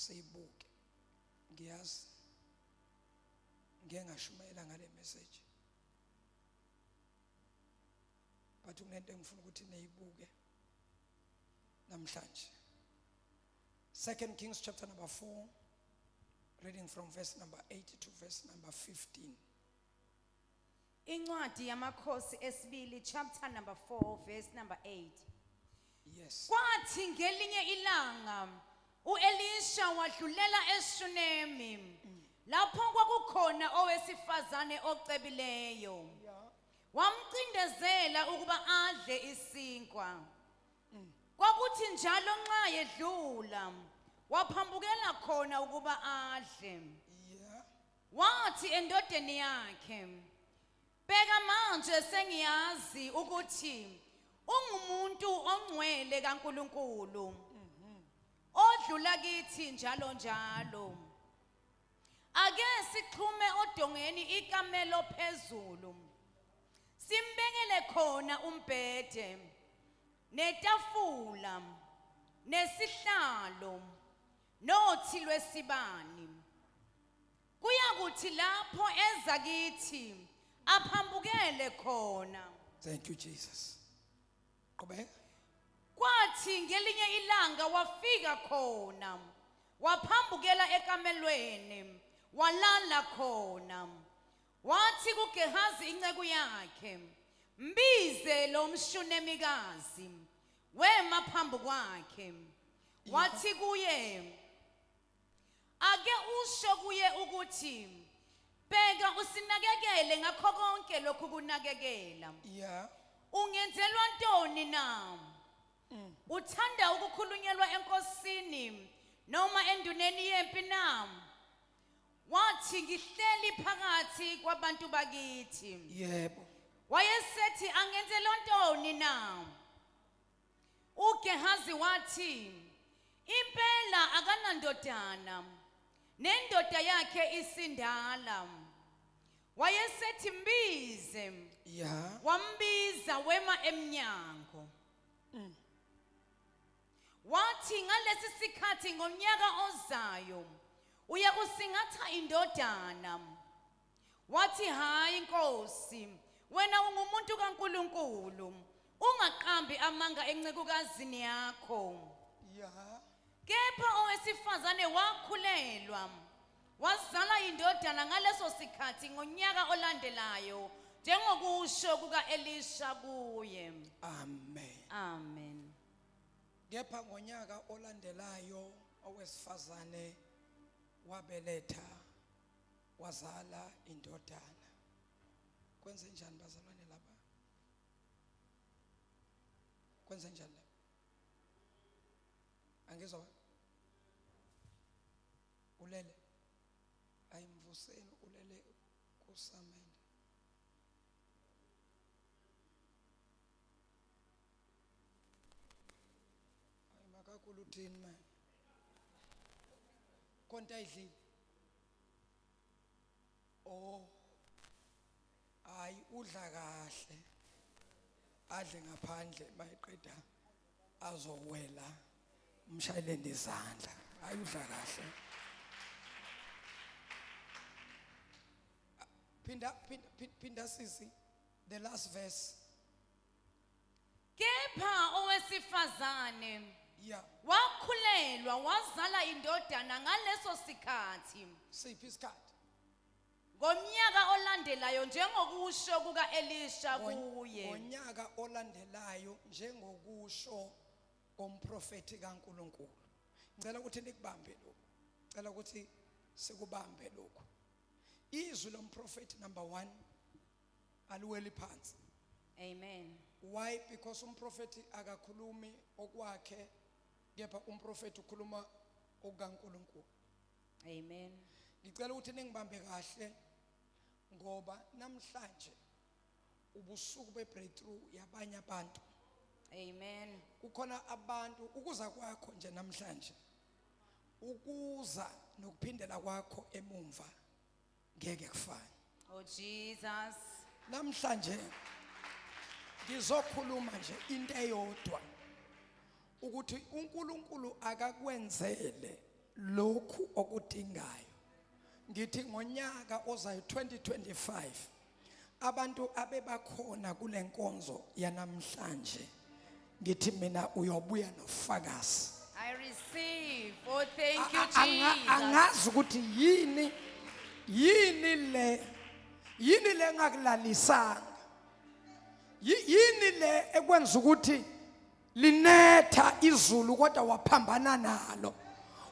siyibuke. Ngiyazi ngeke ngashumayela ngale message, but kunento engifuna ukuthi niyibuke namhlanje. 2 Kings chapter number 4, reading from verse number 8 to verse number 15. Incwadi yamakhosi esibili chapter number 4 verse number 8. Yes. Kwathi ngelinye ilanga uElisha wadlulela eShunemi lapho kwakukhona owesifazane ocebileyo. Wamcindezela ukuba adle isinkwa. Kwakuthi njalo nxa yedlula waphambukela khona ukuba adle. Wathi endodeni yakhe, bheka manje sengiyazi ukuthi ungumuntu ongcwele kaNkulunkulu odlula kithi njalo njalo. Ake sixhume odongeni ikamelo phezulu, simbekele khona umbhede netafula nesihlalo nothi lwesibani. Kuyakuthi lapho eza kithi aphambukele khona. Thank you, Jesus. Qhubeka. Kwathi ngelinye ilanga wafika khona, waphambukela ekamelweni, walala khona. Wathi kuGehazi inceku yakhe, mbize lo mshunemikazi. Wema phambi kwakhe. Wathi kuye, ake usho kuye ukuthi, bheka usinakekele ngakho konke lokhu kunakekela. Ungenzelwa ntoni na? Uthanda ukukhulunyelwa enkosini noma enduneni yempi na? Wathi ngihleli phakathi kwabantu bakithi. Yebo. Wayesethi angenzelwa ntoni na? uGehazi wathi, impela akanandodana, nendoda yakhe isindala. Wayesethi mbize. Wambiza wema emnyango. Wathi ngalesi sikhathi ngomnyaka ozayo uyakusingatha indodana. Wathi hayi Nkosi, wena ungumuntu kaNkulunkulu, ungaqambi amanga encekukazini yakho. Kepha owesifazane wakhulelwa, wazala indodana ngaleso sikhathi ngonyaka olandelayo, njengokusho kukaElisha kuye. Amen. Amen. Kepha ngonyaka olandelayo owesifazane wabeletha, wazala indodana. Kwenze njani bazalwane lapha? Kwenze njani lapha? Angizwa ulele, ayimvuseni ulele kusamende. Ayimakakhulu uthini manje? Konta idlile. Oh, hayi udla kahle, adle ngaphandle mayiqeda azowela umshayele nezandla. Hayi udla kahle. Pinda sisi the last verse. Kepha owesifazane wakhulelwa, wazala indodana ngaleso sikhathi. Siphi isikhathi? Ngomnyaka olandelayo njengokusho kukaElisha kuye. Ngonyaka olandelayo njengokusho komprofeti kaNkulunkulu. Ngicela ukuthi nikubambe lokho. Ngicela ukuthi sikubambe lokho. Izwi lomprofeti number 1 aliweli phansi. Amen. Why? Because umprofeti akakhulumi okwakhe, kepha umprofeti ukhuluma okaNkulunkulu. Amen. Ngicela ukuthi ningibambe kahle ngoba namhlanje ubusuku bebreakthrough yabanye abantu. Amen. Kukhona abantu ukuza kwakho nje namhlanje, ukuza nokuphindela kwakho emumva ngeke kufane. Oh Jesus. Namhlanje ngizokhuluma nje into eyodwa ukuthi uNkulunkulu akakwenzele lokhu okudingayo. Ngithi ngonyaka ozayo 2025 abantu abebakhona kule nkonzo yanamhlanje ngithi mina uyobuya nofakazi. I receive. Oh, thank you, Jesus. Angazi ukuthi yini le ngakulalisanga. Yini le ekwenza ukuthi linetha izulu kodwa waphambana nalo.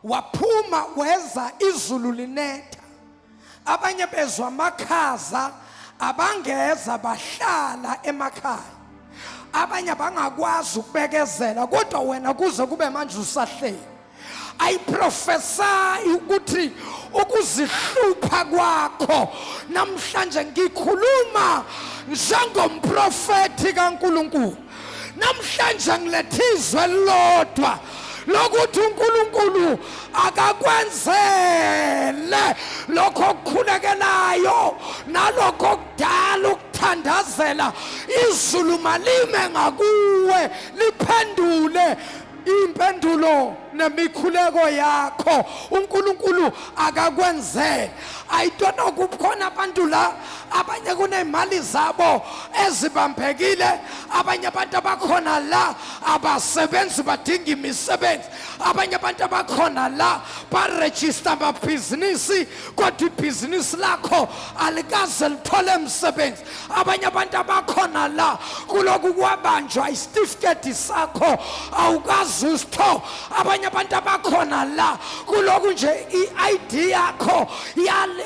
Waphuma weza izulu linetha. Abanye bezwa amakhaza abangeza bahlala emakhaya. Abanye bangakwazi ukubekezela kodwa wena kuze kube manje usahleli. I prophesy ukuthi ukuzihlupha kwakho namhlanje ngikhuluma njengomprofeti kaNkulunkulu. Namhlanje ngilethizwe lodwa lokuthi uNkulunkulu akakwenzele lokho okukhulekelayo nalokho okudala ukuthandazela izulu malime ngakuwe liphendule impendulo nemikhuleko yakho uNkulunkulu akakwenzele. I don't know kukhona abantu la abanye kunemali zabo ezibambekile, abanye abantu abakhona la abasebenzi badinga imisebenzi, abanye abantu abakhona la baregister amabhizinisi kodwa ibhizinisi lakho alikaze lithole umsebenzi, abanye abantu abakhona la kuloku kwabanjwa isitifiketi sakho awukazi usitho, abanye abantu abakhona la kuloku nje i-ID yakho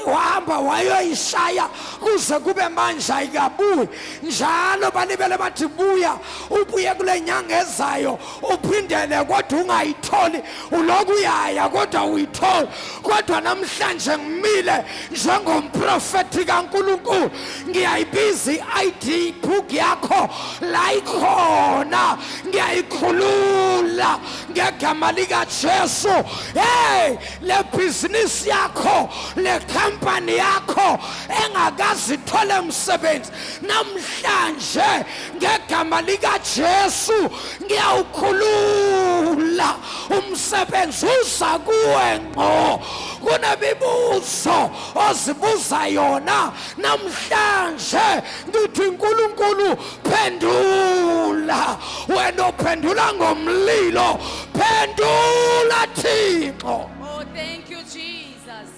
wahamba wayoyishaya kuze kube manje ayikabuyi njalo balibele bathi buya ubuye kule nyanga ezayo uphindele kodwa ungayitholi uloku uyaya kodwa uyithola. Kodwa namhlanje ngimile njengomprofeti kaNkulunkulu ngiyayibiza i-ID book yakho la ikhona ngiyayikhulula ngegama likaJesu. Hey, le business yakho le company yakho engakazi ithole umsebenzi namhlanje ngegama likaJesu ngiyawukhulula umsebenzi uza kuwe ngqo. Kunemibuzo ozibuza yona namhlanje ngithi uNkulunkulu phendula. Wena uphendula ngomlilo, phendula Thixo. Oh, thank you, Jesus.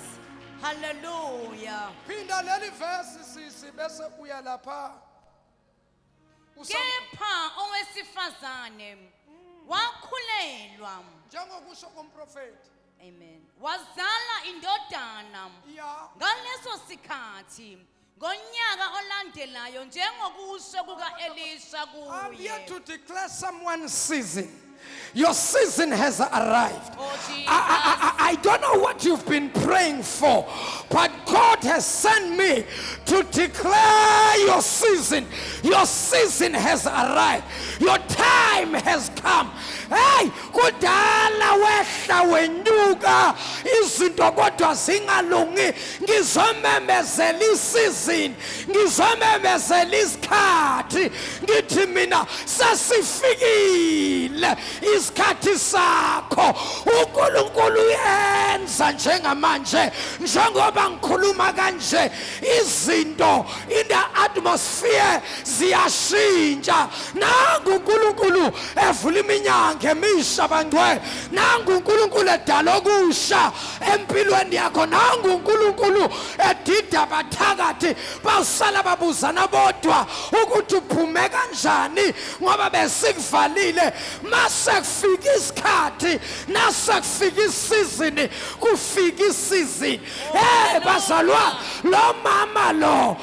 Hallelujah. Phinda leli verse sisi bese uya lapha. Kepha owesifazane wakhulelwa. Njengokusho komprofeti. Amen. Wazala indodana. Yeah. Ngaleso sikhathi ngonyaka olandelayo njengokusho kuka-Elisha I'm here kuye. to declare someone's season. Your season has arrived. Oh, Jesus. I don't know what you've been praying for, but God has sent me to declare your season. Your season has arrived. Your time has come. Hey, kudala wehla wenyuka izinto kodwa zingalungi. Ngizomemezela isizini, ngizomemezela isikhathi. Ngithi mina sasifikile isikhathi sakho. uNkulunkulu uyenza njengamanje njengoba ngikhuluma kanje izinto in the atmosphere ziyashintsha. Nangu uNkulunkulu evula iminyango emisha bangcwele, nangu uNkulunkulu edala okusha empilweni yakho, nangu uNkulunkulu edida abathakathi basala babuzana bodwa ukuthi uphume kanjani ngoba besikuvalile. Mase kufika isikhathi nasekufika isizini kufika isizini. Hey bazalwa, lo mama lo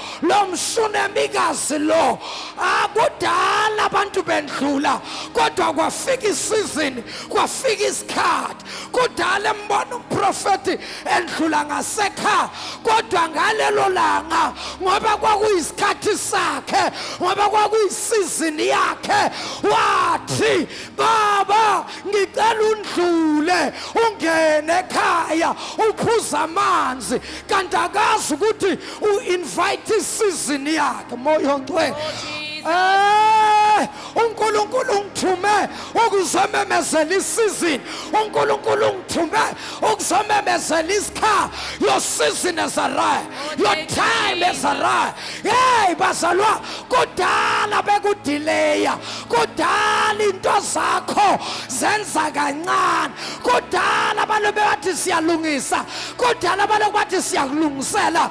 mshunemikazi lo akudala abantu bendlula kodwa kwafika isizini, kwafika isikhathi. Kudala embona umprofeti endlula ngasekha kodwa ngalelo langa ngoba kwakuyisikhathi sakhe, ngoba kwakuyisizini yakhe, wathi baba ngicela undlule ungene ekhaya uphuza amanzi, kanti akazi ukuthi u-invite isizini yakhe. Moya ongcwele. Oh, Jesus. uNkulunkulu ungithume ukuzomemezela isizini, uNkulunkulu ungithume ukuzomemezela isikha. Your season has arrived, your time has arrived. Hey bazalwa, kudala bekudelaya, kudala into zakho zenza kancane, kudala balobe bathi siyalungisa, kudala balobe bathi siyakulungisela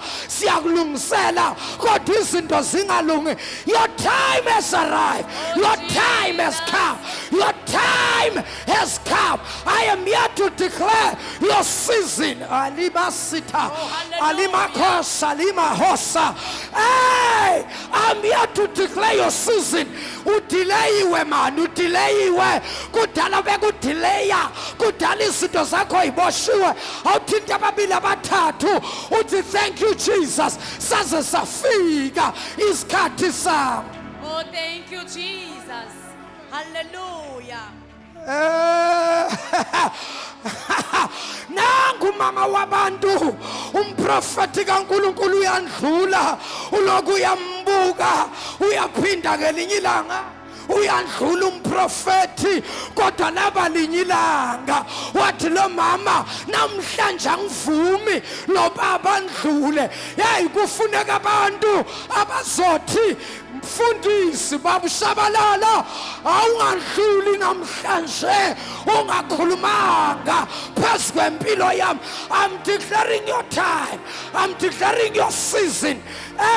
kodwa izinto zingalungi. Your time has arrived, your time has come, your time has come. I am here to declare your season. Alibasita, alimakosa, alimahosa. Hey, I'm here to declare your season. Udelayiwe man, udelayiwe. Kudala bekudelaya, kudala izinto zakho iboshiwe. Awuthinta ababili abathathu uthi thank you Jesus, saze safika isikhathi sami. Oh, thank you, Jesus. Hallelujah. Nangu mama wabantu, umprofeti kaNkulunkulu uyandlula, uloku uyambuka, uyaphinda ngelinye ilanga. Uyandlula umprofeti kodwa laba linye ilanga wathi lo mama namhlanje angivumi lo baba ndlule. Hey, kufuneka abantu abazothi mfundisi babushabalala awungandluli namhlanje ungakhulumanga phezu kwempilo yami. I'm declaring your time, I'm declaring your season.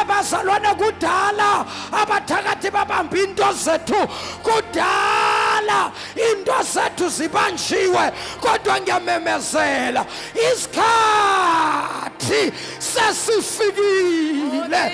Bazalwane kudala abathakathi babamba into zethu, kudala into zethu zibanjiwe kodwa ngiyamemezela isikhathi sesifikile,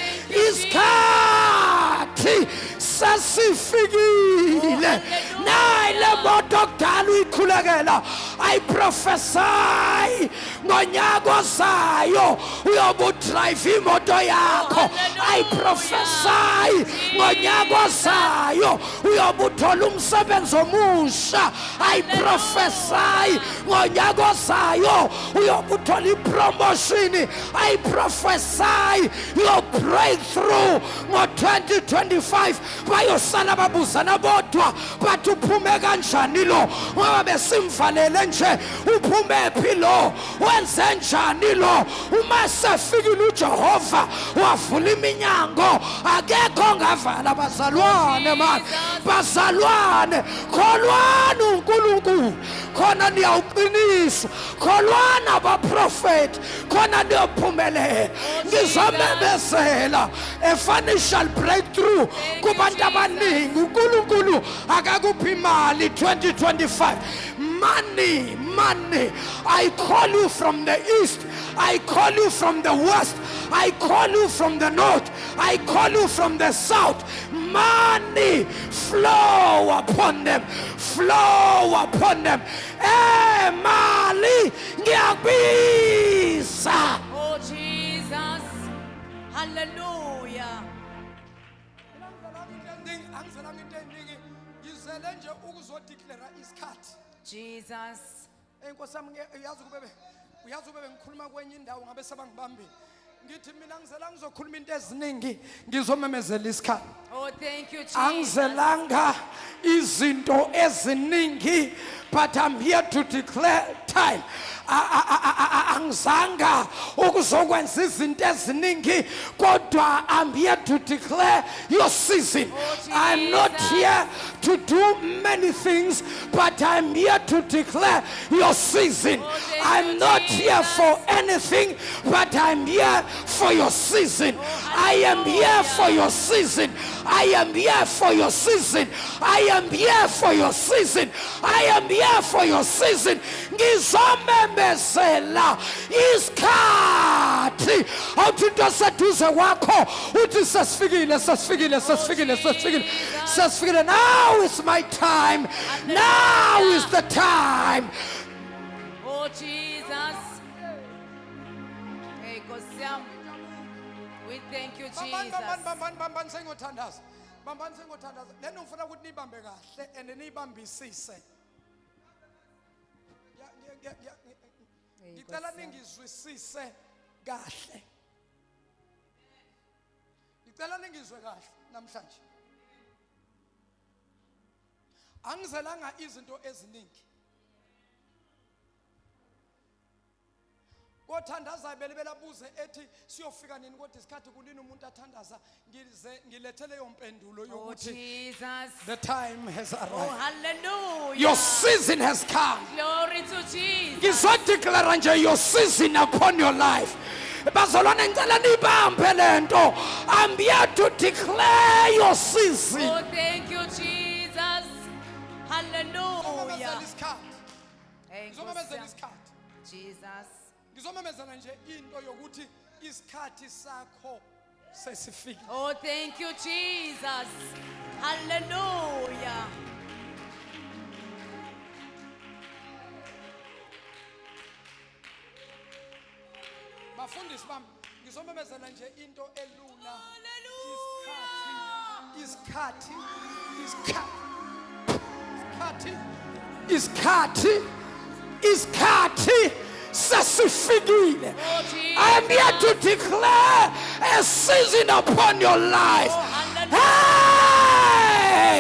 isikhathi sesifikile. Nayi le moto kudala uyikhulekela. I prophesy ngonyaka ozayo uyobe udrive imoto yakho. I prophesy ngonyaka ozayo uyobe uthola umsebenzi omusha. I prophesy ngonyaka ozayo uyobe uthola ipromotion. I prophesy your breakthrough ngo-2025 bayosala babuzana bodwa bathi uphume kanjani lo, ngoba besimvalele nje uphume phi lo, wenze njani lo. Uma sefikile uJehova wavula iminyango akekho ongavala. Bazalwane man, bazalwane, kholwana uNkulunkulu khona niyawuqinisa, kholwana abaprofeti khona niyophumelela. Ngizomemezela a financial breakthrough kubantu abaningi. uNkulunkulu akakuphi imali 2025. Money, money. I call you from the east, I call you from the west, I call you from the north, I call you from the south. Money flow upon them, flow upon them. Mali ngiyakubisa. Oh, Jesus. Hallelujah. Jesus. Enkosi yami uyazi ukube ngikhuluma kwenye indawo ngabe sabangibambile. Ngithi mina ngizelanga ngizokhuluma into eziningi, ngizomemezela isikhathi. Oh, thank you, Jesus. Angizelanga izinto eziningi, but I'm here to declare time. Angizanga ukuzokwenza izinto eziningi kodwa I'm here to declare your season. I'm not here to do many things, but I'm here to declare your season. I'm not here for anything, but I'm here for your season. I am here for your season. I am here for your season. I am here for your season. I am here for your season. Ngizomemezela isikhathi. Awuthi into seduze kwakho uthi sesifikile, sesifikile, sesifikile, sesifikile, sesifikile. Now is my time. Now is the time. Oh, Jesus. Hey, Kosiam. We thank you, Jesus. Bambani sengothandaza. Bambani sengothandaza. Lena ngifuna ukuthi nibambe kahle and nibambisise. Ngicela ningizwisise kahle. Ngicela ningizwe kahle namhlanje. Angizelanga izinto eziningi. Kothandaza belebelabuze ethi siyofika nini kodwa isikhathi kulini umuntu athandaza ngilethele yompendulo Oh, yokuthi Jesus. the time has Oh, arrived. hallelujah. Your season has come. Glory to Jesus. Ngizodeclare nje your season upon your life. Bazalwane ngicela nibambe lento. I'm here to declare your season. Oh, thank you, Jesus. Hallelujah. Hey, Nkosi yami. Jesus. Ngizomemezela nje into yokuthi isikhathi sakho sesifika. Oh, thank you, Jesus. Hallelujah. Bafundisi bami, ngizomemezela nje into elula. Isikhathi sesifikile. Oh, Jesus. I am here to declare a season upon your life. Oh, hallelujah.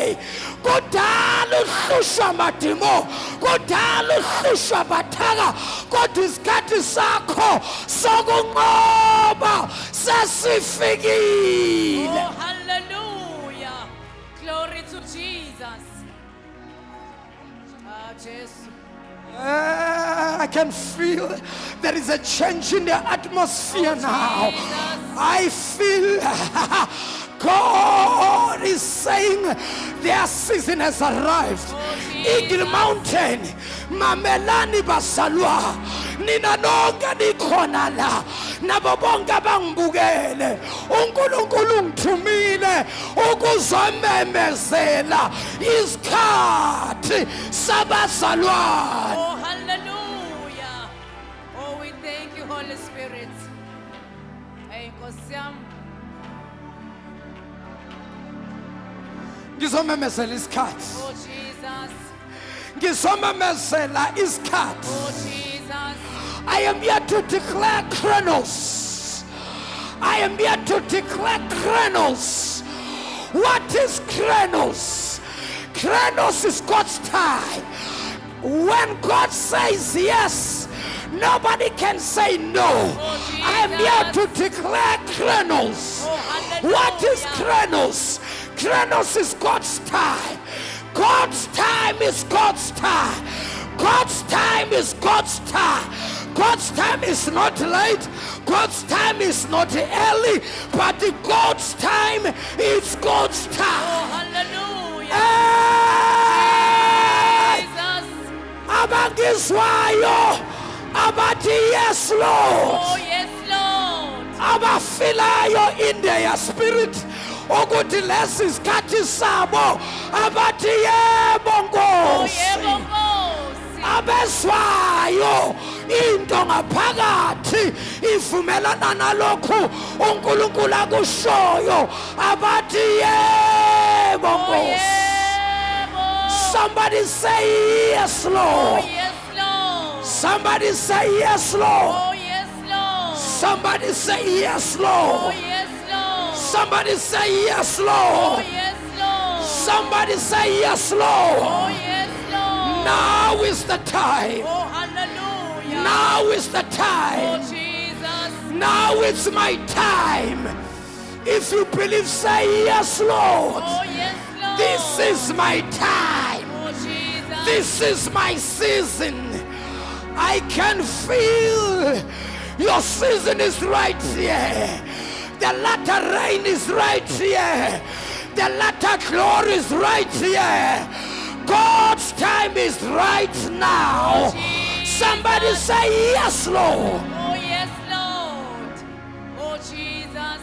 Hey! Kudala uhlushwa madimo, kudala uhlushwa bathaka, kodwa isikhathi sakho sokunqoba sesifikile. Oh, hallelujah. Glory to Jesus. Ah, Jesus. I can feel there is a change in the atmosphere now. Jesus. I feel God is saying their season has arrived. Eagle Mountain, Mamelani Basalwa, Nina nonke nikhona la, nabo bonke abangibukele, uNkulunkulu ngithumile ukuzomemezela isikhathi sabazalwane. Oh, hallelujah. Oh, we thank you, Holy Spirit. Hey, Nkosi yami. Ngizomemezela isikhathi. Oh, Jesus. Ngizomemezela isikhathi. Oh, Jesus. I am here to declare Chronos. I am here to declare Chronos. What is Chronos? Chronos is God's time. When God says yes, nobody can say no. I am here to declare Chronos. Oh, hallelujah. What is Chronos? Chronos is God's time. God's time is God's time. God's time is God's time. God's time is not late. God's time is not early. But God's time is God's Oh, time. hallelujah. Hey! Jesus. Abangizwayo abathi yes Lord. Oh, yes, Lord. Abafilayo in their spirit ukuthi lesi isikhathi sabo abathi yebo Oh, Nkosi. yebo, Nkosi. Abezwayo into ngaphakathi ivumelana nalokhu uNkulunkulu akushoyo abathi yebo Oh, Nkosi. yebo. Somebody say yes Oh, Lord. yes, Lord. Somebody say yes Lord. Oh, yes, Lord. Somebody say yes Oh, Lord. yes, Lord. Somebody say yes Oh, Lord. yes, Lord. Somebody say yes Oh, Lord. yes, Lord. Now is the time. Oh, hallelujah. Now is the Oh, time. Jesus. Now it's my time. If you believe, say yes Lord. Oh, yes, Lord. This is my time. Oh, Jesus. This is my season. I can feel your season is right here. The latter rain is right here. The latter glory is right here. God's time is right now. Oh, Jesus. Somebody say yes, Lord. Oh, yes, Lord. Oh, Jesus.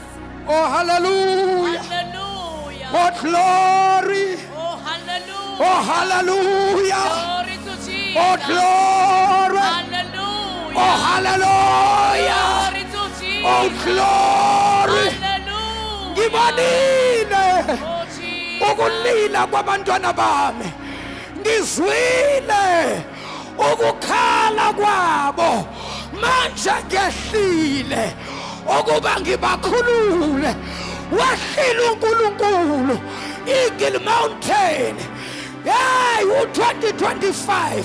Oh, hallelujah. Hallelujah. Oh, glory. Oh, hallelujah. Oh, hallelujah. Glory to Jesus. Oh, glory. Hallelujah. Oh, hallelujah. Glory to Jesus. Oh, glory. Hallelujah. Ngibonile Oh, Jesus. ukulila kwabantwana bami. Ngizwile ukukhala kwabo. Manje ngehlile ukuba ngibakhulule. Wahlile uNkulunkulu Eagle Mountain. Hey, u-2025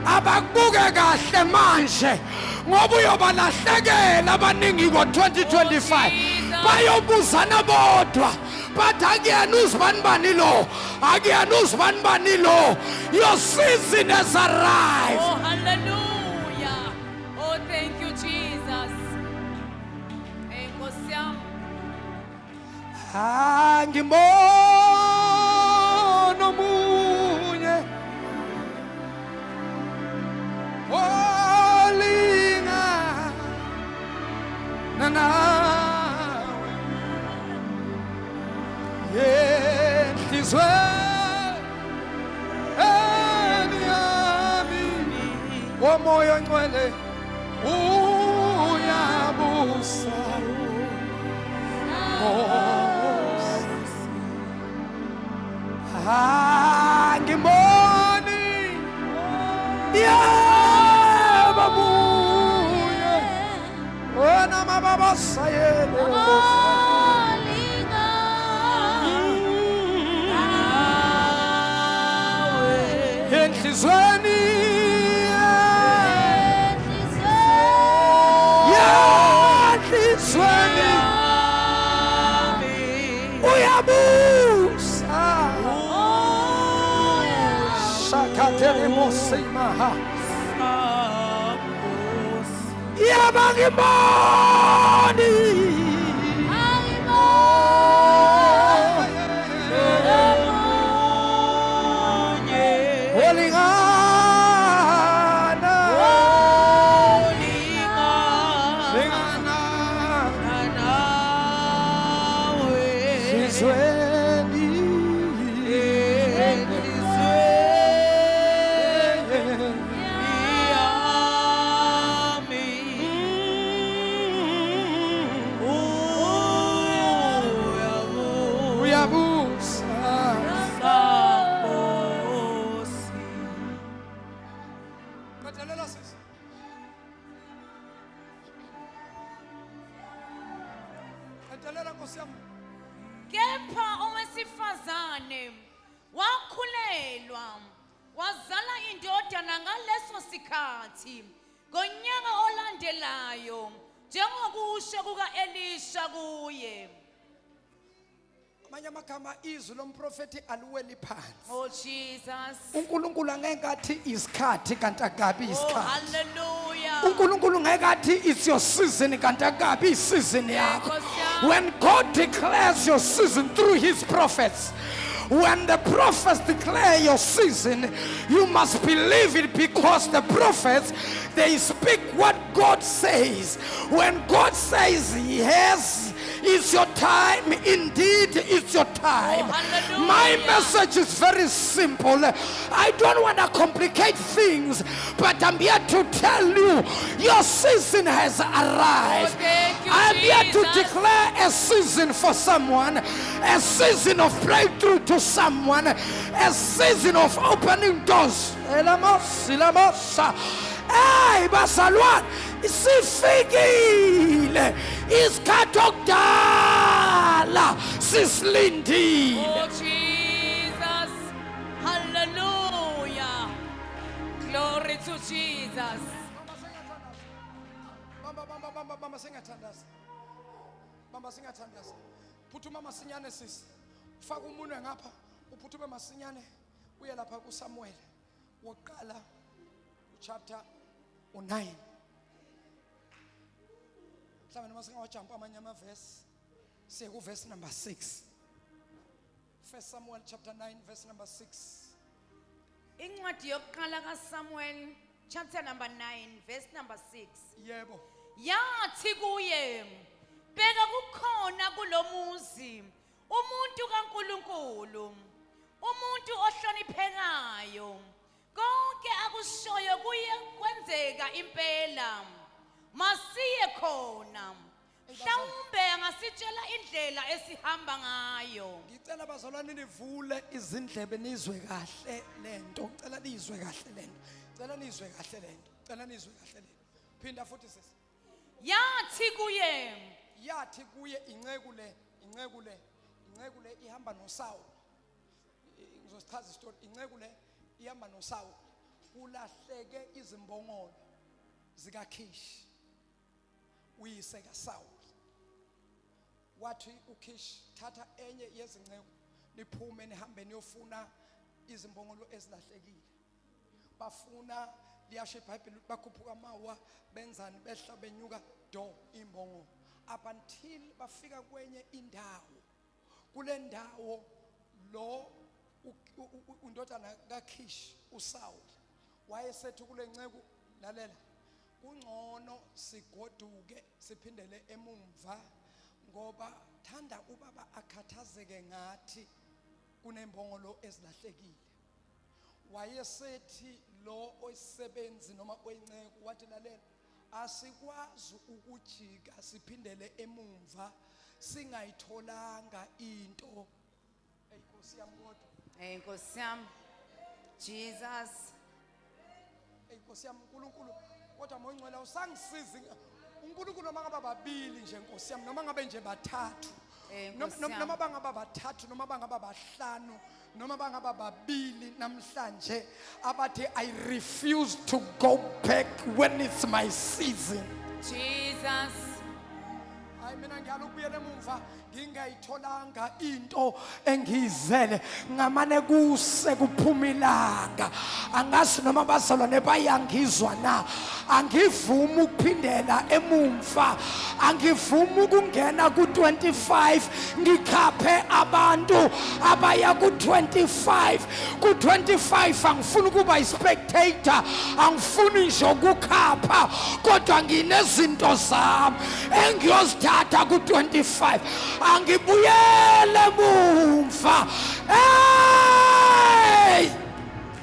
abakubuke kahle manje ngoba uyobalahlekela abaningi ngo-2025 bayobuzana bodwa but akuyena uzibani lo, akuyena uzibani lo. Your season has arrived. Oh, hallelujah. Oh, thank you, Jesus. Nkosi yami. Angibona omunye olingana nawe enhlizweni yami womoya ongcwele uyabusa. Angiboni yaba munye wena mababa sayele enhlizweni enhlizweni uyabusa. Shakatele mosimaha yabangiboni olingana enhlizweni Kepha owesifazane wakhulelwa wazala indodana ngaleso sikhathi ngonyaka olandelayo njengokusho kuka-Elisha kuye. amanye amagama izwi lomprofeti aliweli phansi. Oh Jesus. uNkulunkulu angeke athi isikhathi kanti akabi Oh isikhathi. hallelujah. uNkulunkulu ngeke athi it's your season kanti akabi isizini yakho. When God declares your season through his prophets, when the prophets declare your season, you must believe it because the prophets, they speak what God says. When God says yes, it's your time, indeed it's your time. hallelujah. My message is very simple. I don't want to complicate things, but I'm here to tell you your season has arrived. Oh, thank you, I'm here to Jesus. declare a season for someone, a season of breakthrough to someone, a season of opening doors. Hey, basalwan, sifikile isikhathi okudala sisilindile. Oh Jesus. Hallelujah. Glory to Jesus. Bamba singathandazi. Bamba singathandazi. Phuthuma masinyane sisi. Ufaka umunwe ngapha, uphuthume masinyane uye lapha kuSamuel. Woqala chapter 9. Mhlawumbe noma singawajumpa amanye amavesi siye ku verse number 6. 1 Samuel chapter 9 verse number 6. Incwadi yokuqala kaSamuel chapter number 9 verse number 6. Yebo. Yathi kuye, bheka kukhona kulomuzi umuntu kaNkuluNkulu, umuntu ohloniphekayo. Konke akushoyo kuye kwenzeka impela. Masiye khona. Mhlawumbe angasitshela indlela esihamba ngayo. Ngicela abazalwane nivule izindlebe nizwe kahle lento. Ngicela nizwe kahle lento. Ngicela nizwe kahle lento. Ngicela nizwe kahle lento. Phinda futhi sisi. Yathi kuye inceku le ihamba noSawule. ngizosichaza isitori. Inceku le ihamba noSawuli, kulahleke izimbongolo zikaKhishi uyise kaSawuli. Wathi uKhishi, thatha enye yezinceku niphume nihambe niyofuna izimbongolo ezilahlekile. Bafuna liyasho iBhayibheli bakhuphuka amawa benzani behla benyuka do imbongolo up until bafika kwenye indawo. Kule ndawo lo undodana kaKhishi uSawuli wayesethi kule nceku, lalela, kungcono sigoduke siphindele emumva ngoba thanda ubaba akhathazeke ngathi kunembongolo ezilahlekile. Wayesethi lo oyisebenzi noma oyinceku wathi, lalela, asikwazi ukujika siphindele emumva singayitholanga into. Nkosi yami kodwa, Nkosi yami Jesus, Nkosi yami uNkulunkulu kodwa moyingcwele usangisizi uNkulunkulu noma ngabe babili nje Nkosi yami, noma ngabe nje bathathu, noma bangaba bathathu, noma bangaba bahlanu, noma bangaba babili namhlanje abathi I refuse to go back when it's my season. Jesus. Hayi mina ngiyala ukubuyela emuva ngingayitholanga into engiyizele ngamane kuse kuphuma ilanga. Angazi noma bazalwane bayangizwa na. Angivumi ukuphindela emumva, angivumi ukungena ku25 ngikhaphe abantu abaya ku25. Ku25 angifuni ukuba ispectator, angifuni nje ukukhapha, kodwa nginezinto zami engiyozithatha ku25. Angibuyele emumva. Hey!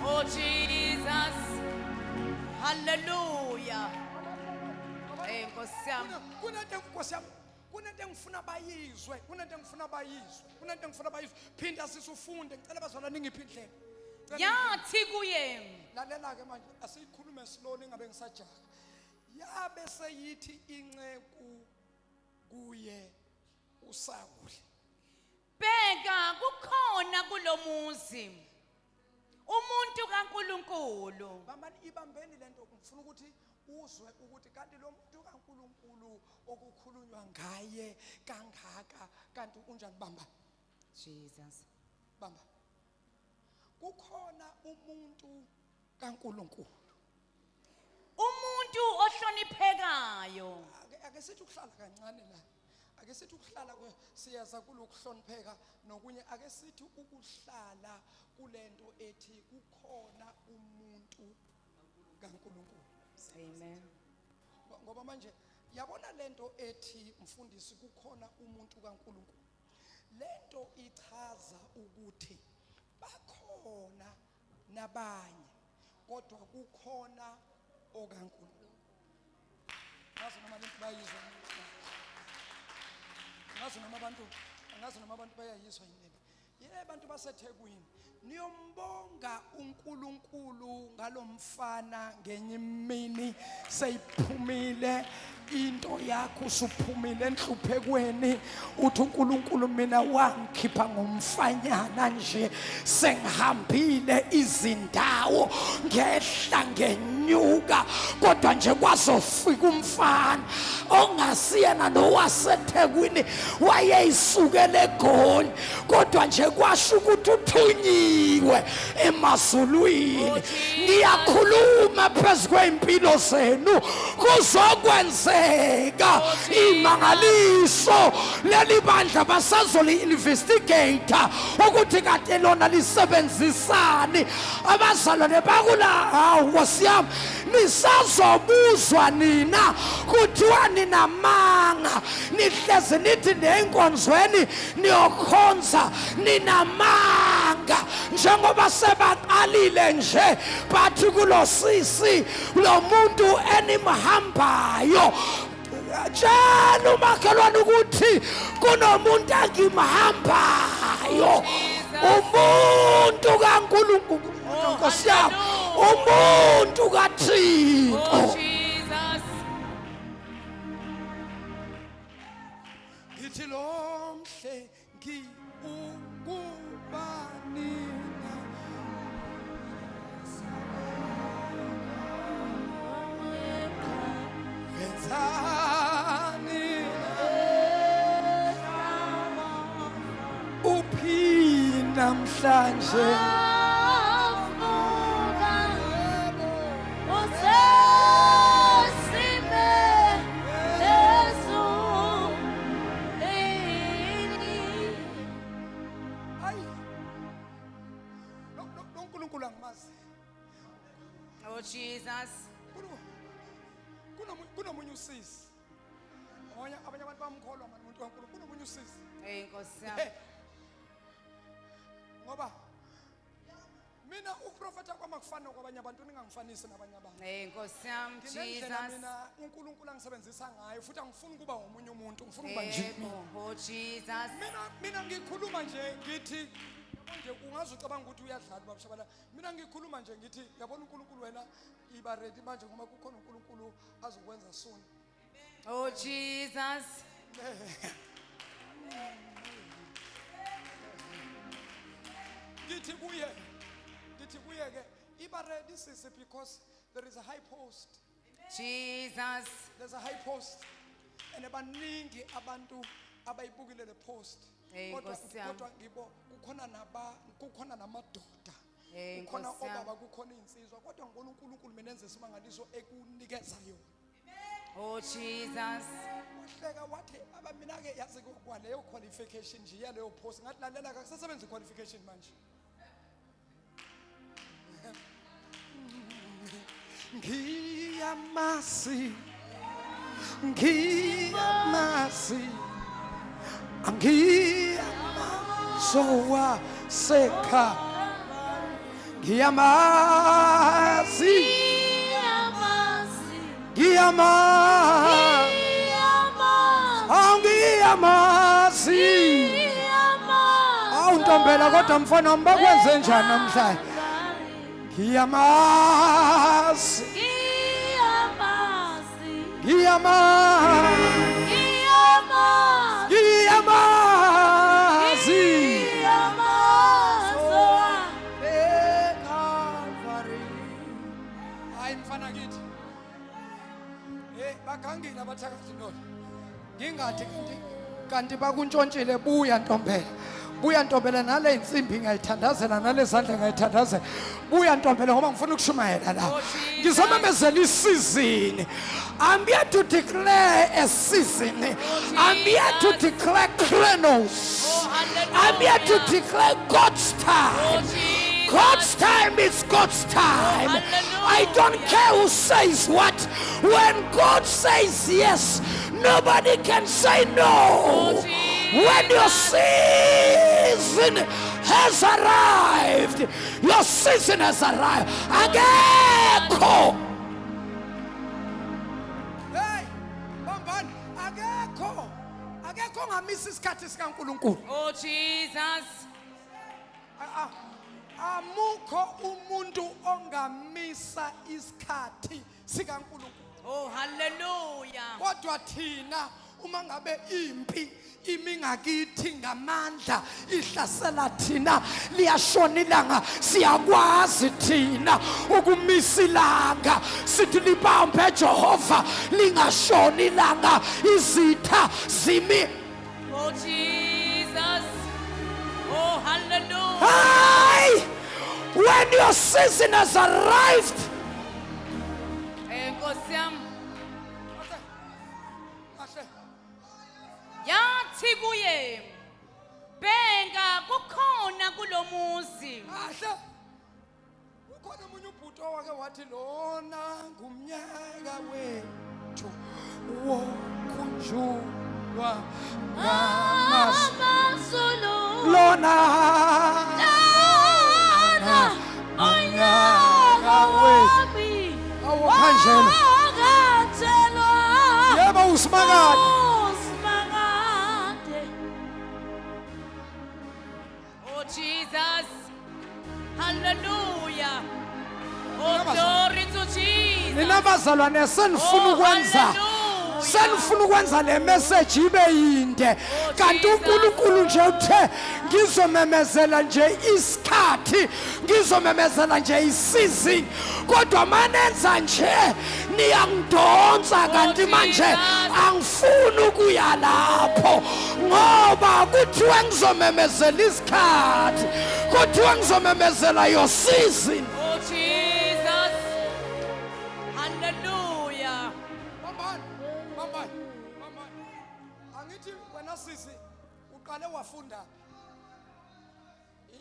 Oh Jesus. Hallelujah. Nkosi yami. Kunento Nkosi yami, kunento engifuna bayizwe, kunento engifuna bayizwe, kunento engifuna bayizwe. Phinda sisufunde, ngicela bazalwane ngiphindlele. Yathi kuye. Lalela ke manje asikhulume slowly ngabe ngisajaha. Yabe seyithi inceku kuye uSawuli, Bheka kukhona kulomuzi umuntu kaNkuluNkulu. bambani ibambeni lento, ngifuna ukuthi uzwe ukuthi kanti lo muntu kaNkuluNkulu okukhulunywa ngaye kangaka kanti unjani. Bamba Jesus. bamba, kukhona umuntu kaNkuluNkulu. Umuntu ohloniphekayo. Ake sithi ukuhlala kancane la, ake sithi ukuhlala siyaza kulokuhlonipheka nokunye, ake sithi ukuhlala kulento ethi kukhona umuntu kaNkuluNkulu. Amen. Ngoba manje yabona lento ethi mfundisi kukhona umuntu kaNkuluNkulu, lento ichaza ukuthi bakhona nabanye kodwa kukhona okaNkuluNkulu. Ngazi noma lento bayizwa, ngazi noma abantu bayayizwa yini. Abantu baseThekwini niyombonga uNkulunkulu ngalomfana ngenye imini seyiphumile into yakho, usuphumile enhluphekweni, uthi uNkulunkulu mina wangikhipha ngomfanyana nje, sengihambile izindawo ngehla ngenyuka, kodwa nje kwazofika umfana ongasiyena nowaseThekwini, wayeyisukele eGoli, kodwa nje kwasho ukuthi uthunyiwe emazulwini. Ngiyakhuluma phezu kwempilo zenu, kuzokwenzeka imangaliso. Leli bandla basazoli investigator ukuthi kade lona lisebenzisani. Abazalwane bakula, hawu Nkosi yami, nisazobuzwa nina kuthiwa ninamanga, nihlezi nithi nenkonzweni niyokhonza ninamanga, njengoba sebaqalile nje bathi kulosisi lo muntu enimhambayo. Tshela umakhelwane ukuthi kunomuntu engimhambayo, umuntu kaNkulunkulu. Nkosi yami, umuntu kaThixo. Jesus. Ngithi lo mhle ukuba nina namhlanje uNkulunkulu angimazi. Oh Jesus. Kunomunye usisi. Abanye abantu bamkholwa manje umuntu kaNkulunkulu. Kunomunye usisi. Nkosi yami. Ngoba mina ukuprofeta kwami akufani kwabanye abantu, ningangifanisi nabanye abantu. Nkosi yami Nginendlela Jesus. mina uNkulunkulu angisebenzisa ngayo futhi angifuni kuba ngomunye umuntu, ngifuna ukuba nje. Oh Jesus. Mina ngikhuluma nje ngithi nje ungaze ucabanga ukuthi uyadlala babashabala. Mina ngikhuluma nje ngithi yabona uNkulunkulu wena iba ready manje ngoba kukhona uNkulunkulu azokwenza soon. Oh Jesus. Ngithi kuye ke iba ready sisi because there is a high post. Jesus. There's a high post and abaningi abantu abayibukile le post. Kodwa ngibo kukhona namadoda. Kukhona obaba, kukhona insizwa, kodwa ngibona uNkulunkulu mina enze simangaliso ekunikeza yona. Oh Jesus. Uhleka wathi abamina ke yazi kwaleyo qualification nje yaleyo post ngathi lalela akusasebenzi qualification manje. Ngiyamasi angiyamasowa seka ngiyamasi awuntombela kodwa mfana wami bakwenze njani namhlanje? Ngiyamasi hayi mfana kithi bagangile abathakathi ndoda ngingathi kanti bakuntshontshile. Buya ntombela nale insimbi ngayithandazela nale zandla ngayithandazela. Buya ntombela ngoba ngifuna ukushumayela la. Ngizomemezela isizini. I'm here to declare a season. I'm here to declare chronos. I'm here to declare God's time. God's time is God's time. I don't care who says what. When God says yes, nobody can say no. When your season has arrived, your season has arrived. Ageko. Hey, Bamban, ageko ngamisi isikhathi sikaNkulunkulu. Oh Jesus. Amukho umuntu ongamisa isikhathi sikaNkulunkulu. Oh hallelujah. Kodwa thina uma ngabe impi imingakithi ngamandla ihlasela thina liyashona ilanga, siyakwazi thina ukumisa ilanga sithi libambe Jehova lingashona ilanga izitha zimi. Oh Jesus. Oh hallelujah. Hi! When your season has arrived, Nkosi yami. Yathi kuye bhenga kukhona kulomuzi. Ahle. Ukhona umunye ubhuti owake wathi lona ngumnyaka wethu wokunjulwa Amazulu. lona Onyaka wami. awokhanjela yebo usimakade. Oh Jesus. Hallelujah. Oh glory to Jesus. Nina bazalwane senifuna ukwenza le message ibe yinde, kanti uNkulunkulu nje uthe ngizomemezela nje isikhathi, ngizomemezela nje isizini, kodwa manenza nje niyangidonsa kanti manje angifuni ukuya lapho ngoba kuthiwe ngizomemezela isikhathi, kuthiwa ngizomemezela your season. Oh, Jesus. Hallelujah. Mama. Angithi wena sisi uqale wafunda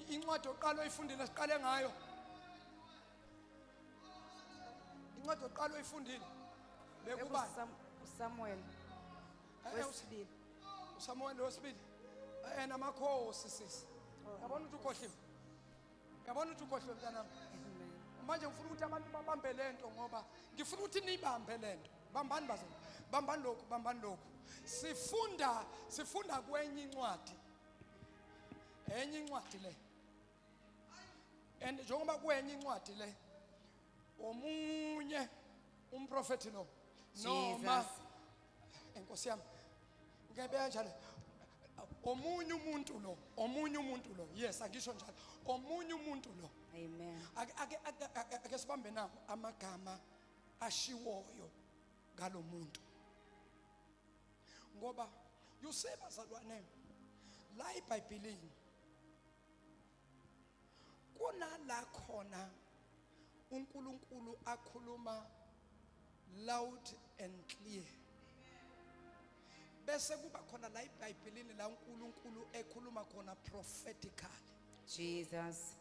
incwadi oqala uyifundile siqale ngayo. Incwadi oqala uyifundile bekuba Samuel. Wesibili. Samuel wesibili. Namakhosi sisi. Yabona ukuthi ukhohliwe. Yabona ukuthi ukhohliwe mntanami. Manje ngifuna ukuthi abantu babambe lento ngoba ngifuna ukuthi nibambe lento. Bambani bazana. Bambani lokhu. Sifunda kwenye incwadi. Enye incwadi le. And njengoba kwenye incwadi le. Omunye umprofeti lo. Noma Enkosi yami. Ngiyabeka njalo. Omunye umuntu lo. Yes, angisho njalo. Omunye umuntu lo. Amen. Ake sibambe nawo amagama ashiwoyo ngalomuntu. Ngoba yusebazalwane la eBhayibhelini kunala khona uNkulunkulu akhuluma loud and clear. Bese kuba khona la eBhayibhelini la uNkulunkulu ekhuluma khona prophetically. Jesus.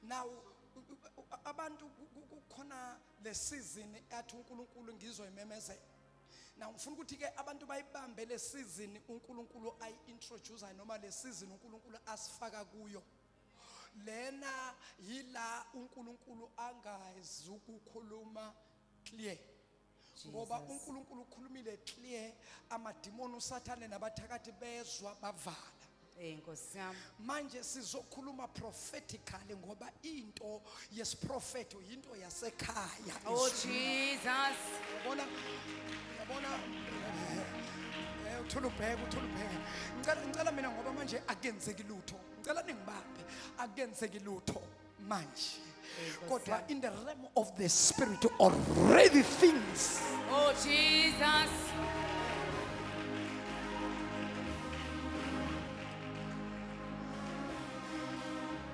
Now abantu kukhona le season athi uNkulunkulu ngizoyimemezela. Now ngifuna ukuthi ke abantu bayibambe le season uNkulunkulu ayi-introduce noma le season uNkulunkulu asifaka kuyo. Lena yila uNkulunkulu angazi ukukhuluma clear. Ngoba uNkulunkulu ukhulumile clear, amadimoni uSathane nabathakathi bezwa bavala. Enkosi yami. Manje sizokhuluma prophetically ngoba into yesiprofeto into yasekhaya. Oh, Jesus. Yabona uthulubheka. Ngicela mina ngoba manje akenzeki lutho. Ngicela ningibambe akenzeki lutho manje. Kodwa in the realm of the spirit already things. Oh, Jesus.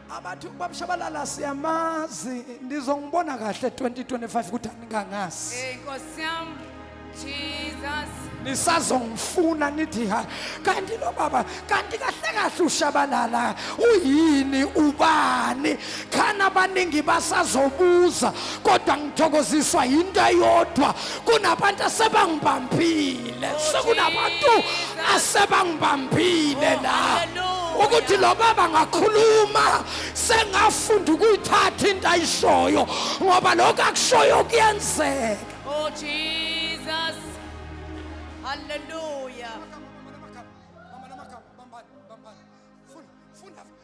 Abantu babashabalala siyamazi ndizongibona kahle 2025 ukuthi aningangasi. Enkosi yami. Jesus. Nisazongifuna nithi ha kanti lo baba kanti kahle ushabalala uyini ubani khana abaningi basazobuza kodwa ngithokoziswa into eyodwa kunabantu asebangibambile sekunabantu asebangibambile la ukuthi lo baba ngakhuluma sengafunda ukuyithatha into ayishoyo ngoba lokho akushoyo kuyenzeka. Oh, Jesus. Hallelujah.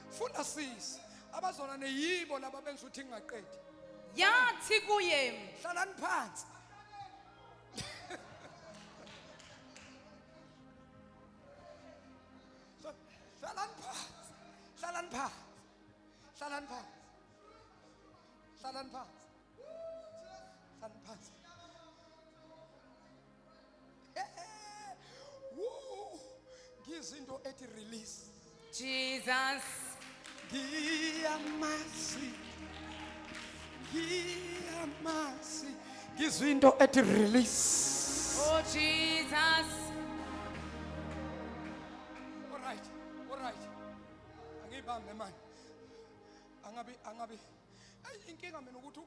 Funda sisi abazona neyibo laba benza ukuthi ngingaqedi. Yathi kuye. Hlalani phansi. Hlalani phansi. Ngizinto ethi release. Jesus. Ngiyamazi ngizinto ethi release. Oh, Jesus. All right. Angibambe manje. Angabi inkinga mina ukuthi